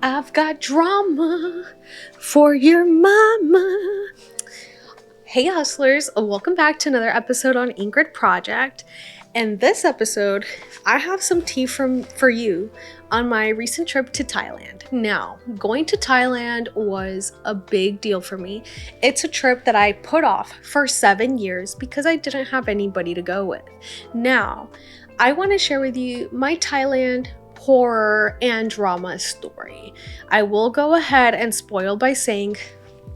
I've got drama for your mama. Hey hustlers, welcome back to another episode on Ingrid Project. And this episode, I have some tea for you on my recent trip to Thailand. Now, going to Thailand was a big deal for me. It's a trip that I put off for 7 years because I didn't have anybody to go with. Now, I want to share with you my Thailand horror and drama story. I will go ahead and spoil by saying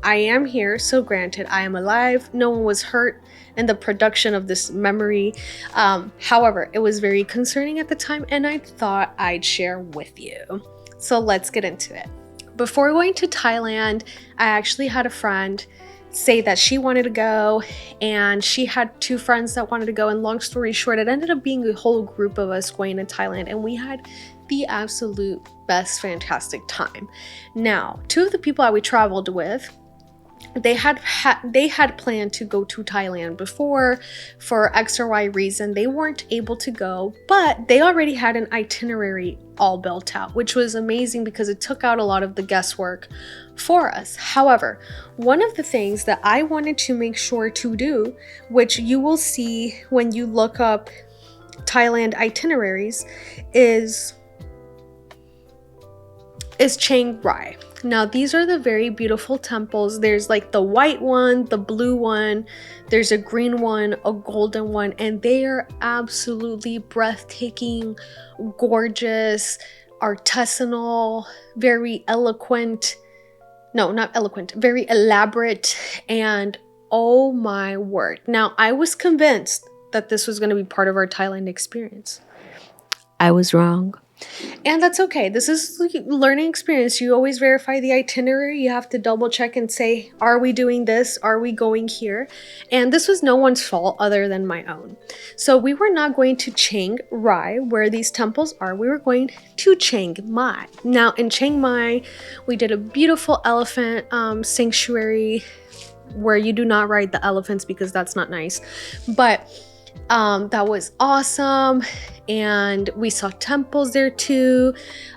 I am here, so granted, I am alive. No one was hurt in the production of this memory. However, it was very concerning at the time, and I thought I'd share with you. So let's get into it. Before going to Thailand, I actually had a friend say that she wanted to go, and she had 2 friends that wanted to go, and long story short, it ended up being a whole group of us going to Thailand, and we had the absolute best fantastic time. Now, 2 of the people that we traveled with, they had planned to go to Thailand before. For X or Y reason they weren't able to go, but they already had an itinerary all built out, which was amazing because it took out a lot of the guesswork for us. However, one of the things that I wanted to make sure to do, which you will see when you look up Thailand itineraries, is Chiang Rai. Now, these are the very beautiful temples. There's like the white one, the blue one, there's a green one, a golden one, and they are absolutely breathtaking, gorgeous, artisanal, very eloquent. No, not eloquent, very elaborate, and oh my word. Now, I was convinced that this was going to be part of our Thailand experience. I was wrong. And that's okay. This is learning experience. You always verify the itinerary. You have to double check and say, are we doing this? Are we going here? And this was no one's fault other than my own. So we were not going to Chiang Rai, where these temples are. We were going to Chiang Mai. Now in Chiang Mai, we did a beautiful elephant sanctuary where you do not ride the elephants because that's not nice. But that was awesome, and we saw temples there too.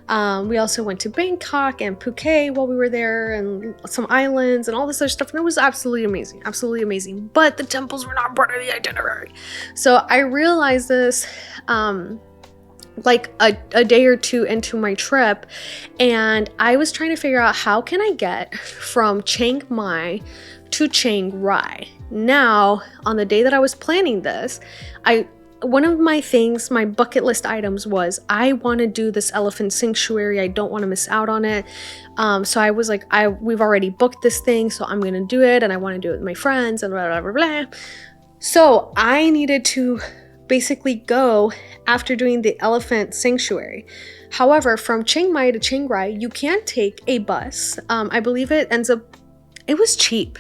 We also went to Bangkok and Phuket while we were there, and some islands and all this other stuff, and it was absolutely amazing. But the temples were not part of the itinerary. So I realized this like a day or 2 into my trip, and I was trying to figure out how can I get from Chiang Mai to Chiang Rai. Now, on the day that I was planning this, one of my things, my bucket list items was I want to do this elephant sanctuary. I don't want to miss out on it. So I was like, we've already booked this thing, so I'm going to do it, and I want to do it with my friends and blah, blah, blah, blah. So I needed to basically go after doing the elephant sanctuary. However, from Chiang Mai to Chiang Rai, you can take a bus. I believe it was cheap.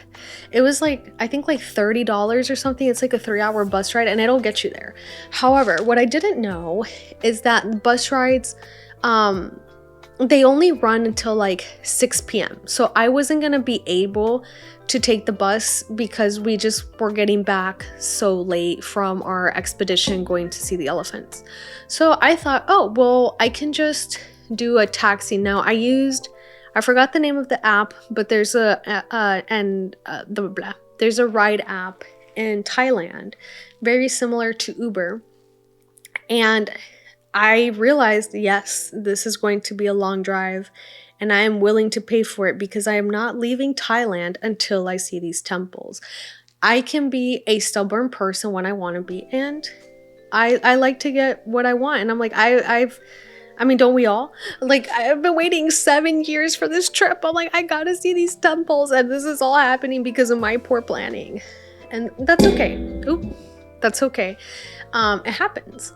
It was like, I think like $30 or something. It's like a 3-hour bus ride, and it'll get you there. However, what I didn't know is that bus rides, they only run until like 6 p.m. So I wasn't going to be able to take the bus because we just were getting back so late from our expedition going to see the elephants. So I thought, oh, well, I can just do a taxi. Now I forgot the name of the app, but there's a ride app in Thailand, very similar to Uber. And I realized, yes, this is going to be a long drive, and I am willing to pay for it because I am not leaving Thailand until I see these temples. I can be a stubborn person when I want to be, and I like to get what I want. And I'm like, I mean, don't we all? Like, I've been waiting 7 years for this trip. I'm like, I gotta see these temples, and this is all happening because of my poor planning. And that's okay. Oop, that's okay. It happens.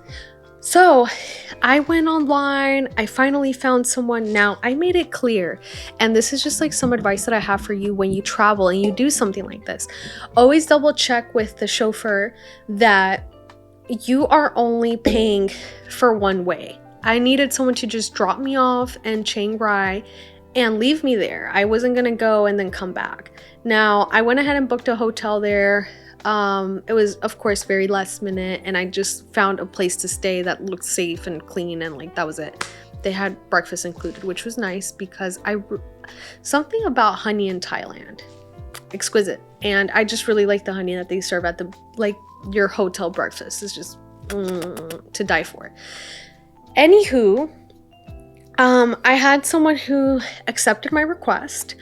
So I went online. I finally found someone. Now, I made it clear, and this is just like some advice that I have for you when you travel and you do something like this. Always double check with the chauffeur that you are only paying for one way. I needed someone to just drop me off in Chiang Rai and leave me there. I wasn't gonna go and then come back. Now, I went ahead and booked a hotel there. It was, of course, very last minute, and I just found a place to stay that looked safe and clean, and like that was it. they had breakfast included, which was nice because something about honey in Thailand, exquisite. And I just really like the honey that they serve at your hotel breakfast. It's just to die for. Anywho, I had someone who accepted my request,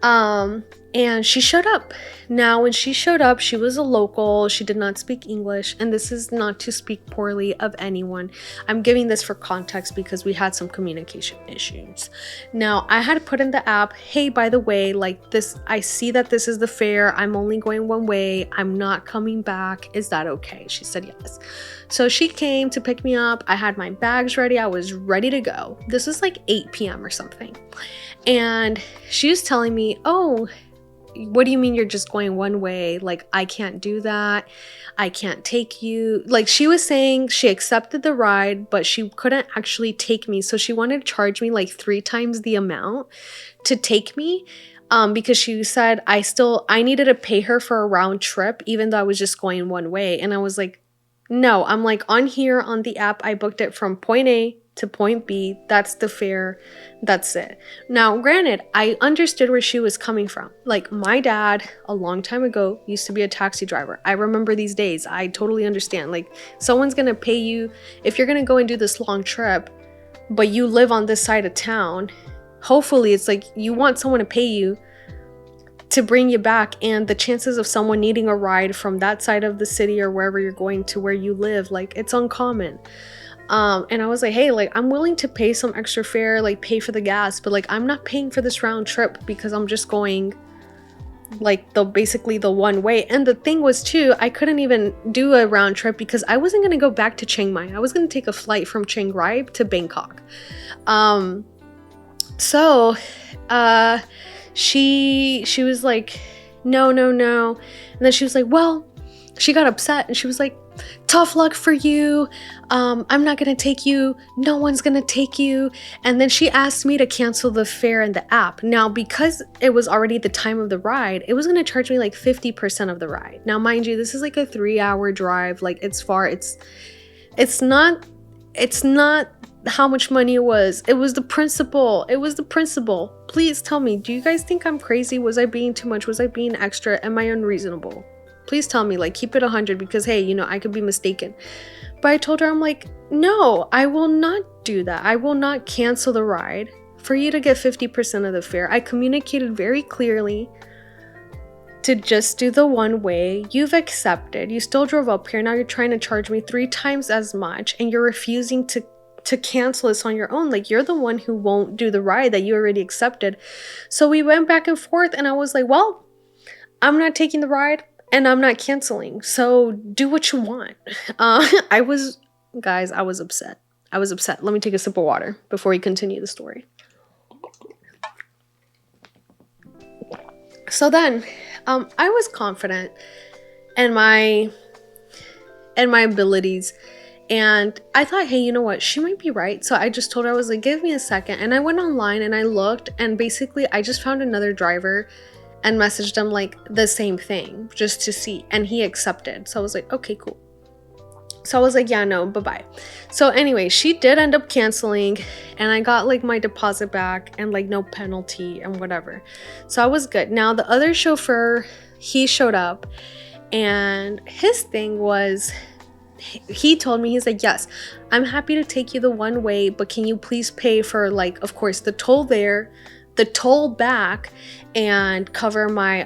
and she showed up. Now, when she showed up, she was a local. She did not speak English, and this is not to speak poorly of anyone. I'm giving this for context because we had some communication issues. Now, I had put in the app, hey, by the way, like this, I see that this is the fare. I'm only going one way. I'm not coming back. Is that okay? She said yes. So she came to pick me up. I had my bags ready. I was ready to go. This was like 8 p.m. or something. And she was telling me, oh, what do you mean you're just going one way? Like, I can't do that. I can't take you. Like, she was saying she accepted the ride, but she couldn't actually take me. So she wanted to charge me like 3 times the amount to take me. Because she said I needed to pay her for a round trip, even though I was just going one way. And I was like, no, I'm like, on here on the app, I booked it from point A to point B. That's the fare. That's it. Now, granted, I understood where she was coming from. Like, my dad, a long time ago, used to be a taxi driver. I remember these days. I totally understand. Like, someone's going to pay you, if you're going to go and do this long trip, but you live on this side of town, hopefully it's like you want someone to pay you to bring you back, and the chances of someone needing a ride from that side of the city or wherever you're going to where you live, like, it's uncommon. And I was like, hey, like, I'm willing to pay some extra fare, like, pay for the gas, but like, I'm not paying for this round trip because I'm just going like basically the one way. And the thing was too, I couldn't even do a round trip because I wasn't going to go back to Chiang Mai. I was going to take a flight from Chiang Rai to Bangkok. So she was like, no. And then she was like, well, she got upset and she was like, tough luck for you. I'm not going to take you. No one's going to take you. And then she asked me to cancel the fare in the app. Now, because it was already the time of the ride, it was going to charge me like 50% of the ride. Now, mind you, this is like a 3-hour drive. Like, it's far. It's not how much money it was. It was the principle. Please tell me, do you guys think I'm crazy? Was I being too much? Was I being extra? Am I unreasonable? Please tell me, like, keep it 100 because, hey, you know, I could be mistaken. But I told her, I'm like, no, I will not do that. I will not cancel the ride for you to get 50% of the fare. I communicated very clearly to just do the one way. You've accepted. You still drove up here. Now you're trying to charge me 3 times as much, and you're refusing to cancel this on your own. Like, you're the one who won't do the ride that you already accepted. So we went back and forth, and I was like, well, I'm not taking the ride. And I'm not canceling. So do what you want. I was upset. Let me take a sip of water before we continue the story. So then, I was confident in my abilities. And I thought, hey, you know what? She might be right. So I just told her, I was like, give me a second. And I went online and I looked, and basically I just found another driver and messaged him like the same thing just to see, and he accepted. So I was like, okay, cool. So I was like, yeah, no, bye-bye. So anyway, she did end up canceling, and I got like my deposit back and like no penalty and whatever. So I was good. Now the other chauffeur, he showed up, and his thing was, he told me, he's like, yes, I'm happy to take you the one way, but can you please pay for, like, of course, the toll there, the toll back, and cover my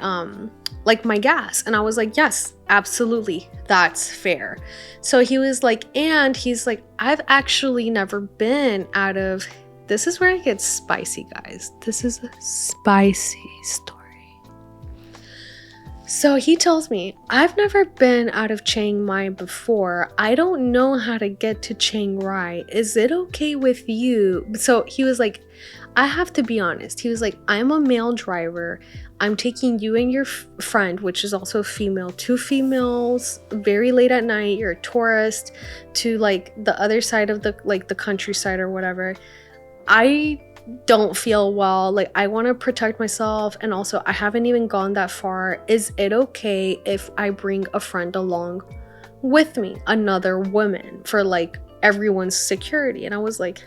like my gas. And I was like, yes, absolutely, that's fair. So he was like, and he's like, I've actually never been out of, this is where it gets spicy, guys. This is a spicy story. So he tells me, I've never been out of Chiang Mai before. I don't know how to get to Chiang Rai. Is it okay with you? So he was like, I have to be honest. He was like, I'm a male driver. I'm taking you and your friend, which is also a female, 2 females, very late at night. You're a tourist, to like the other side of the countryside or whatever. I don't feel well. Like, I want to protect myself. And also, I haven't even gone that far. Is it okay if I bring a friend along with me, another woman, for like everyone's security? And I was like,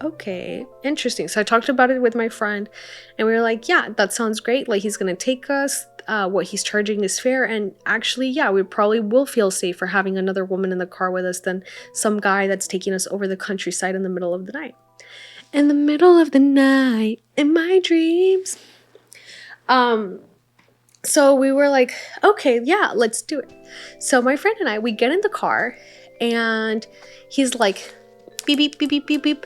okay, interesting. So I talked about it with my friend, and we were like, yeah, that sounds great. Like, he's gonna take us. What he's charging is fair, and actually, yeah, we probably will feel safer having another woman in the car with us than some guy that's taking us over the countryside in the middle of the night. In the middle of the night, in my dreams. So we were like, okay, yeah, let's do it. So my friend and I, we get in the car, and he's like, beep, beep, beep, beep, beep, beep.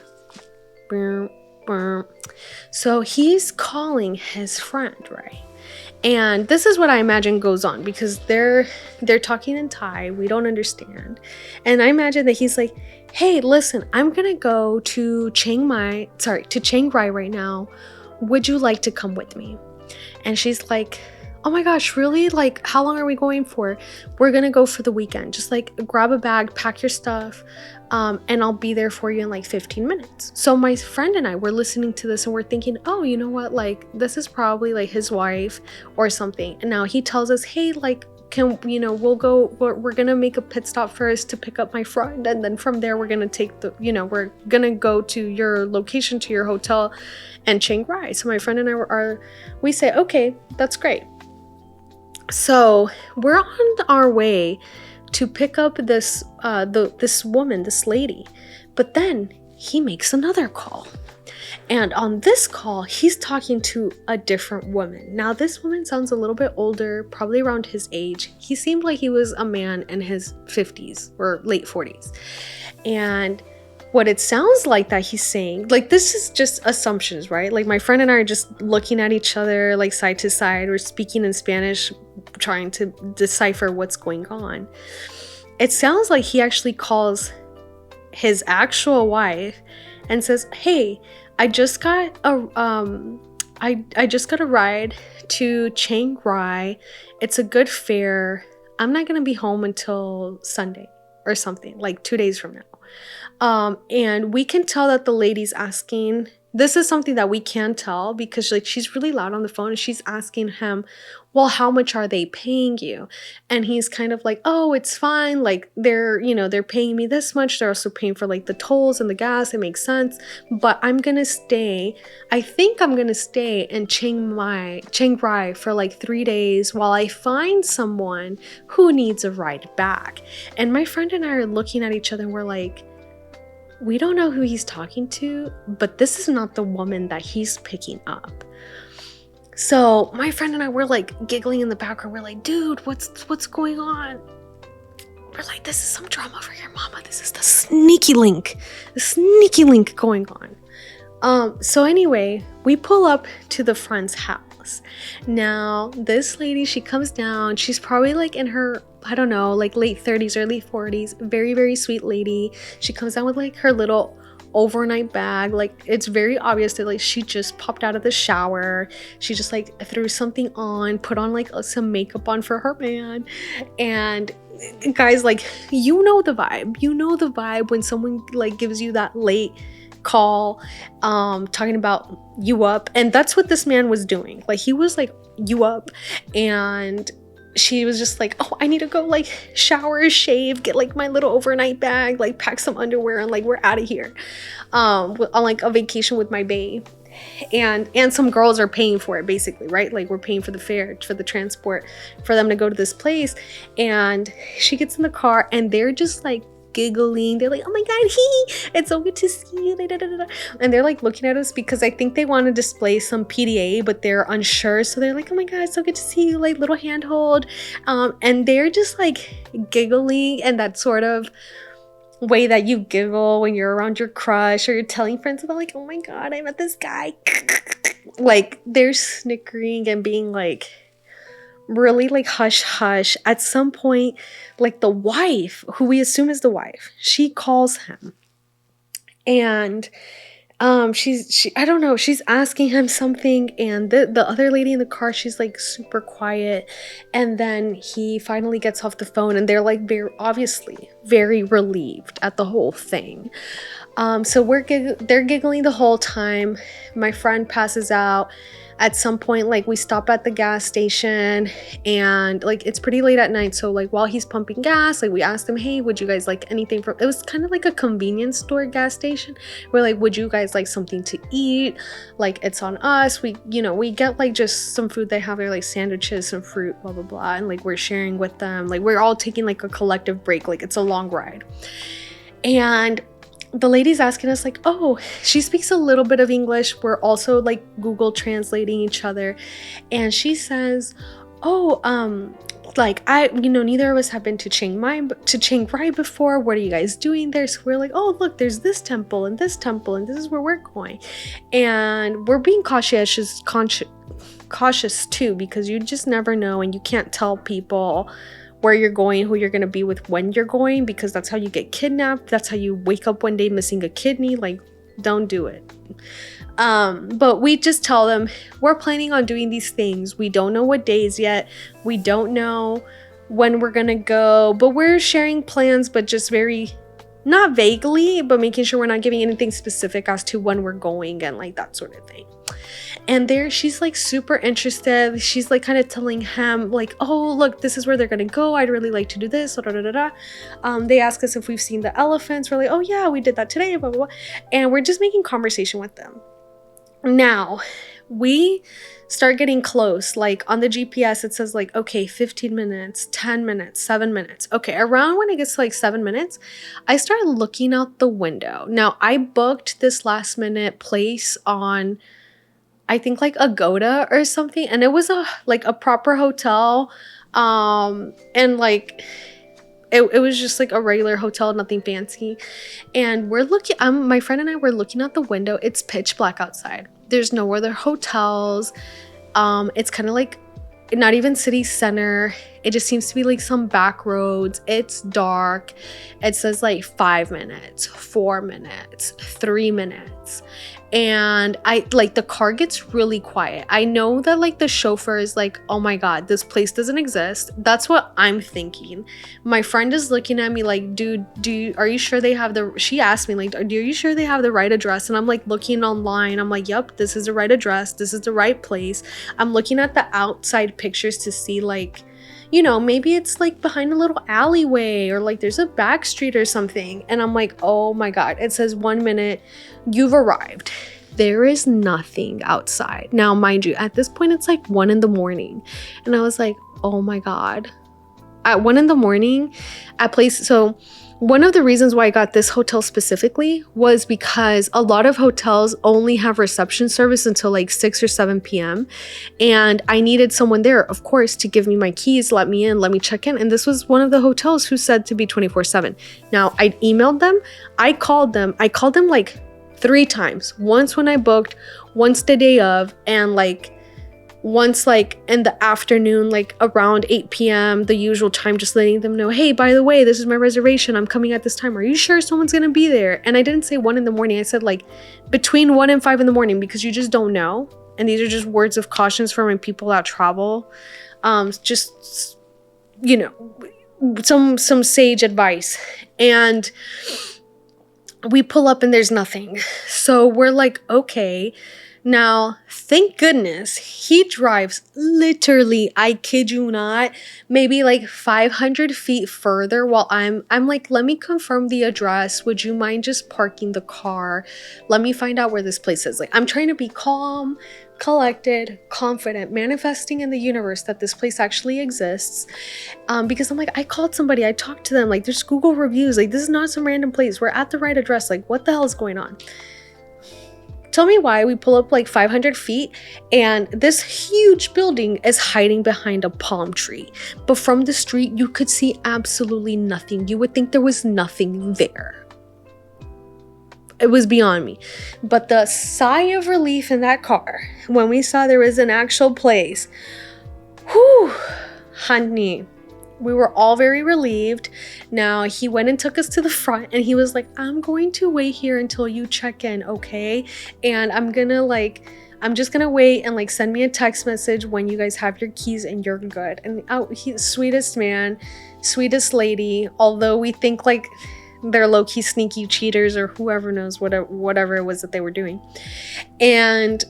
So he's calling his friend, right? And this is what I imagine goes on, because they're talking in Thai, we don't understand. And I imagine that he's like, hey, listen, I'm gonna go to Chiang Rai right now. Would you like to come with me? And she's like, oh my gosh, really? Like, how long are we going for? We're gonna go for the weekend. Just like grab a bag, pack your stuff, and I'll be there for you in like 15 minutes. So my friend and I were listening to this, and we're thinking, oh, you know what? Like, this is probably like his wife or something. And now he tells us, hey, like, we'll go, we're gonna make a pit stop first to pick up my friend, and then from there we're gonna take we're gonna go to your location, to your hotel and Chiang Rai. So my friend and I we say, okay, that's great. So we're on our way to pick up this woman, this lady, but then he makes another call. And on this call, he's talking to a different woman. Now, this woman sounds a little bit older, probably around his age. He seemed like he was a man in his 50s or late 40s. And what it sounds like that he's saying, like, this is just assumptions, right? Like, my friend and I are just looking at each other, like, side to side. We're speaking in Spanish, trying to decipher what's going on. It sounds like he actually calls his actual wife and says, hey, I just got a ride to Chiang Rai. It's a good fare. I'm not gonna be home until Sunday or something, like 2 days from now. And we can tell that the lady's asking. This is something that we can tell, because like she's really loud on the phone, and she's asking him, well, how much are they paying you? And he's kind of like, oh, it's fine. Like, they're paying me this much. They're also paying for like the tolls and the gas. It makes sense. But I think I'm gonna stay in Chiang Rai for like 3 days while I find someone who needs a ride back. And my friend and I are looking at each other, and we're like, we don't know who he's talking to, but this is not the woman that he's picking up. So my friend and I were like giggling in the background. We're like, dude, what's going on? We're like, this is some drama for your mama. This is the sneaky link going on. So anyway, we pull up to the friend's house. Now, this lady, she comes down. She's probably like in her, I don't know, like late 30s, early 40s. Very, very sweet lady. She comes down with like her little overnight bag. Like, it's very obvious that like she just popped out of the shower. She just like threw something on, put on like some makeup on for her man. And guys, like, you know the vibe when someone like gives you that late call, talking about you up. And that's what this man was doing. Like, he was like, you up. And she was just like, oh, I need to go like shower, shave, get like my little overnight bag, like pack some underwear, and like we're out of here, on like a vacation with my bae. And some girls are paying for it, basically, right? Like, we're paying for the fare, for the transport, for them to go to this place. And she gets in the car, and they're just like giggling. They're like, oh my god, it's so good to see you. And they're like looking at us because I think they want to display some PDA, but they're unsure. So they're like, oh my god, it's so good to see you, like little handhold. And they're just like giggling, and that sort of way that you giggle when you're around your crush, or you're telling friends about like, oh my god, I met this guy. Like, they're snickering and being like really like hush hush. At some point, like, the wife, who we assume is the wife, she calls him, and I don't know, she's asking him something, and the other lady in the car, she's like super quiet. And then he finally gets off the phone, and they're like very obviously very relieved at the whole thing. So they're giggling the whole time. My friend passes out. At some point, like, we stop at the gas station, and like it's pretty late at night, so like while he's pumping gas, like we asked him, hey, would you guys like anything from, it was kind of like a convenience store gas station. We're like, would you guys like something to eat? Like, it's on us. We get like just some food they have there, like sandwiches, some fruit, blah blah blah, and like we're sharing with them. Like, we're all taking like a collective break, like it's a long ride. And the lady's asking us like, oh, she speaks a little bit of English. We're also like Google translating each other. And she says, oh, like, neither of us have been to Chiang Rai before. What are you guys doing there? So we're like, oh, look, there's this temple, and this is where we're going. And we're being cautious too, because you just never know, and you can't tell people where you're going, who you're going to be with when you're going, because that's how you get kidnapped. That's how you wake up one day missing a kidney. Like, don't do it. But we just tell them we're planning on doing these things. We don't know what days yet. We don't know when we're going to go, but we're sharing plans, but just very, not vaguely, but making sure we're not giving anything specific as to when we're going and like that sort of thing. And there, she's like super interested. She's like kind of telling him like, oh, look, this is where they're gonna go. I'd really like to do this. They ask us if we've seen the elephants. We're like, oh yeah, we did that today, blah blah blah. And we're just making conversation with them. Now we start getting close. Like on the GPS, it says like, okay, 15 minutes, 10 minutes, 7 minutes. Okay, around when it gets to like 7 minutes, I start looking out the window. Now I booked this last minute place on, I think like Agoda or something, and it was a proper hotel, and like it was just like a regular hotel, nothing fancy. And we're looking, my friend and I were looking out the window. It's pitch black outside. There's no other hotels. It's kind of like not even city center. It just seems to be like some back roads. It's dark. It says like 5 minutes, 4 minutes, 3 minutes. And I like, the car gets really quiet. I know that like the chauffeur is like, oh my God, this place doesn't exist. That's what I'm thinking. My friend is looking at me like, dude, are you sure they have she asked me like, are you sure they have the right address? And I'm like looking online. I'm like, yep, this is the right address. This is the right place. I'm looking at the outside pictures to see like, maybe it's like behind a little alleyway, or like there's a back street or something. And I'm like, oh my God, it says 1 minute, you've arrived. There is nothing outside. Now, mind you, at this point, it's like 1 a.m. And I was like, oh my God. At 1 a.m, so one of the reasons why I got this hotel specifically was because a lot of hotels only have reception service until like 6 or 7 p.m. And I needed someone there, of course, to give me my keys, let me in, let me check in. And this was one of the hotels who said to be 24/7. Now, I emailed them. I called them like 3 times. Once when I booked, once the day of, and like once like in the afternoon, like around 8 p.m, the usual time, just letting them know, hey, by the way, this is my reservation. I'm coming at this time. Are you sure someone's gonna be there? And I didn't say 1 a.m. I said like between 1 and 5 a.m, because you just don't know. And these are just words of cautions for when people that travel. Just, some sage advice. And we pull up and there's nothing. So we're like, okay. Now, thank goodness, he drives literally, I kid you not, maybe like 500 feet further, while I'm like, let me confirm the address. Would you mind just parking the car? Let me find out where this place is. Like, I'm trying to be calm, collected, confident, manifesting in the universe that this place actually exists. Because I'm like, I called somebody, I talked to them, like there's Google reviews, like this is not some random place. We're at the right address. Like, what the hell is going on? Tell me why we pull up like 500 feet and this huge building is hiding behind a palm tree. But from the street, you could see absolutely nothing. You would think there was nothing there. It was beyond me. But the sigh of relief in that car when we saw there was an actual place, whew, honey. We were all very relieved. Now, he went and took us to the front and he was like, I'm going to wait here until you check in, okay? And I'm just gonna wait and like send me a text message when you guys have your keys and you're good. And he's sweetest man, sweetest lady. Although we think like they're low-key sneaky cheaters or whoever knows whatever it was that they were doing. And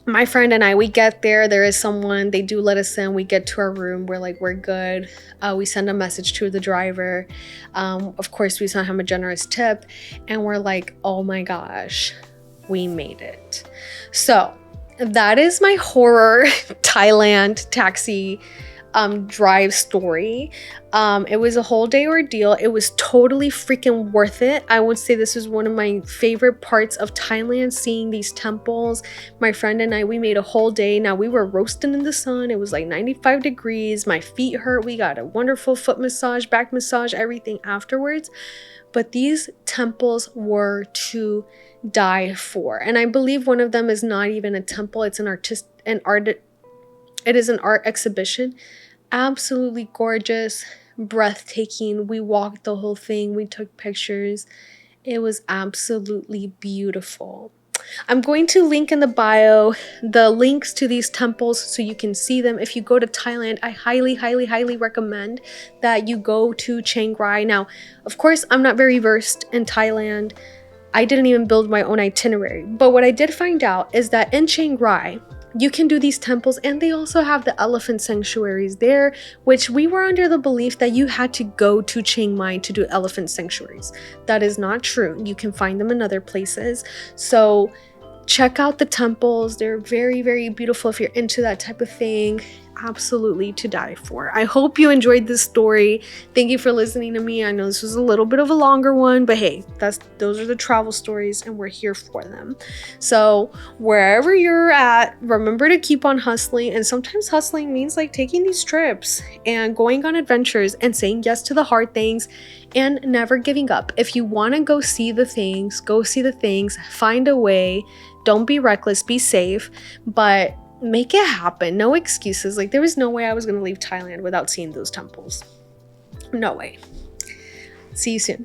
my friend and I, we get there. There is someone, they do let us in. We get to our room. We're like, we're good. We send a message to the driver. Of course, we sent him a generous tip. And we're like, oh my gosh, we made it. So that is my horror Thailand taxi drive story. It was a whole day ordeal. It was totally freaking worth it. I would say this is one of my favorite parts of Thailand, seeing these temples. My friend and I, we made a whole day. Now we were roasting in the sun. It was like 95 degrees. My feet hurt. We got a wonderful foot massage, back massage, everything afterwards. But these temples were to die for. And I believe one of them is not even a temple. It's it is an art exhibition. Absolutely gorgeous, breathtaking. We walked the whole thing. We took pictures. It was absolutely beautiful. I'm going to link in the bio the links to these temples so you can see them. If you go to Thailand, I highly, highly, highly recommend that you go to Chiang Rai. Now, of course, I'm not very versed in Thailand. I didn't even build my own itinerary. But what I did find out is that in Chiang Rai, you can do these temples, and they also have the elephant sanctuaries there, which we were under the belief that you had to go to Chiang Mai to do elephant sanctuaries. That is not true. You can find them in other places. So check out the temples. They're very, very beautiful if you're into that type of thing. Absolutely to die for. I hope you enjoyed this story. Thank you for listening to me. I know this was a little bit of a longer one, but hey, those are the travel stories and we're here for them. So wherever you're at, remember to keep on hustling. And sometimes hustling means like taking these trips and going on adventures and saying yes to the hard things and never giving up. If you want to go see the things, go see the things, find a way. Don't be reckless, be safe, but make it happen. No excuses. Like, there was no way I was going to leave Thailand without seeing those temples. No way. See you soon.